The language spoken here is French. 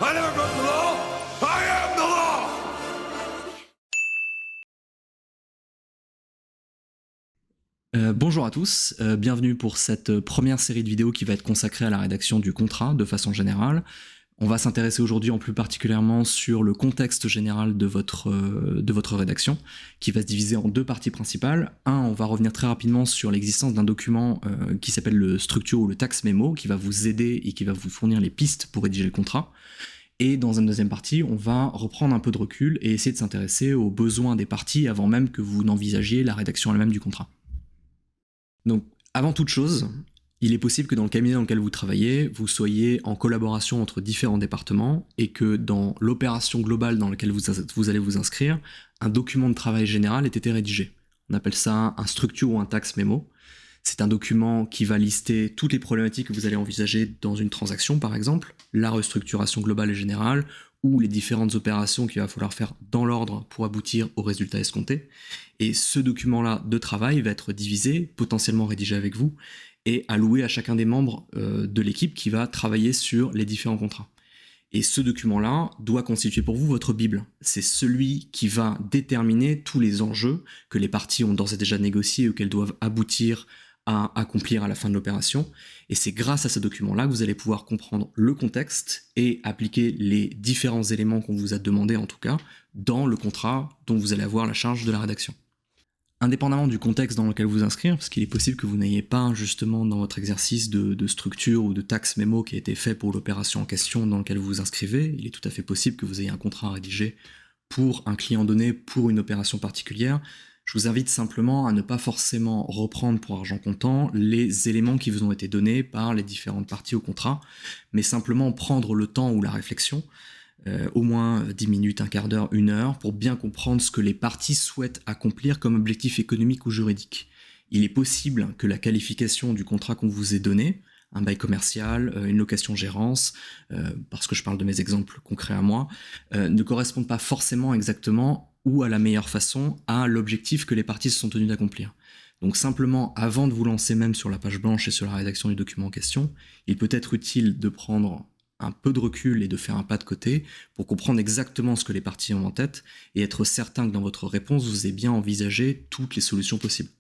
I never broke the law. I am the law. Bonjour à tous, bienvenue pour cette première série de vidéos qui va être consacrée à la rédaction du contrat de façon générale. On va s'intéresser aujourd'hui en plus particulièrement sur le contexte général de votre rédaction, qui va se diviser en deux parties principales. On va revenir très rapidement sur l'existence d'un document qui s'appelle le structure ou le tax memo, qui va vous aider et qui va vous fournir les pistes pour rédiger le contrat. Et dans une deuxième partie, on va reprendre un peu de recul et essayer de s'intéresser aux besoins des parties avant même que vous n'envisagiez la rédaction elle-même du contrat. Donc, avant toute chose, il est possible que dans le cabinet dans lequel vous travaillez, vous soyez en collaboration entre différents départements et que dans l'opération globale dans laquelle vous allez vous inscrire, un document de travail général ait été rédigé. On appelle ça un structure ou un tax memo. C'est un document qui va lister toutes les problématiques que vous allez envisager dans une transaction, par exemple, la restructuration globale et générale, ou les différentes opérations qu'il va falloir faire dans l'ordre pour aboutir au résultat escompté. Et ce document-là de travail va être divisé, potentiellement rédigé avec vous, et alloué à chacun des membres de l'équipe qui va travailler sur les différents contrats. Et ce document-là doit constituer pour vous votre Bible. C'est celui qui va déterminer tous les enjeux que les parties ont d'ores et déjà négociés ou qu'elles doivent aboutir à accomplir à la fin de l'opération. Et c'est grâce à ce document-là que vous allez pouvoir comprendre le contexte et appliquer les différents éléments qu'on vous a demandés, en tout cas, dans le contrat dont vous allez avoir la charge de la rédaction. Indépendamment du contexte dans lequel vous inscrire, parce qu'il est possible que vous n'ayez pas justement dans votre exercice de structure ou de tax mémo qui a été fait pour l'opération en question dans laquelle vous vous inscrivez, il est tout à fait possible que vous ayez un contrat rédigé pour un client donné, pour une opération particulière. Je vous invite simplement à ne pas forcément reprendre pour argent comptant les éléments qui vous ont été donnés par les différentes parties au contrat, mais simplement prendre le temps ou la réflexion, au moins 10 minutes, un quart d'heure, une heure, pour bien comprendre ce que les parties souhaitent accomplir comme objectif économique ou juridique. Il est possible que la qualification du contrat qu'on vous ait donné, un bail commercial, une location-gérance, parce que je parle de mes exemples concrets à moi, ne correspondent pas forcément exactement ou à la meilleure façon à l'objectif que les parties se sont tenues d'accomplir. Donc simplement, avant de vous lancer même sur la page blanche et sur la rédaction du document en question, il peut être utile de prendre un peu de recul et de faire un pas de côté pour comprendre exactement ce que les parties ont en tête et être certain que dans votre réponse, vous ayez bien envisagé toutes les solutions possibles.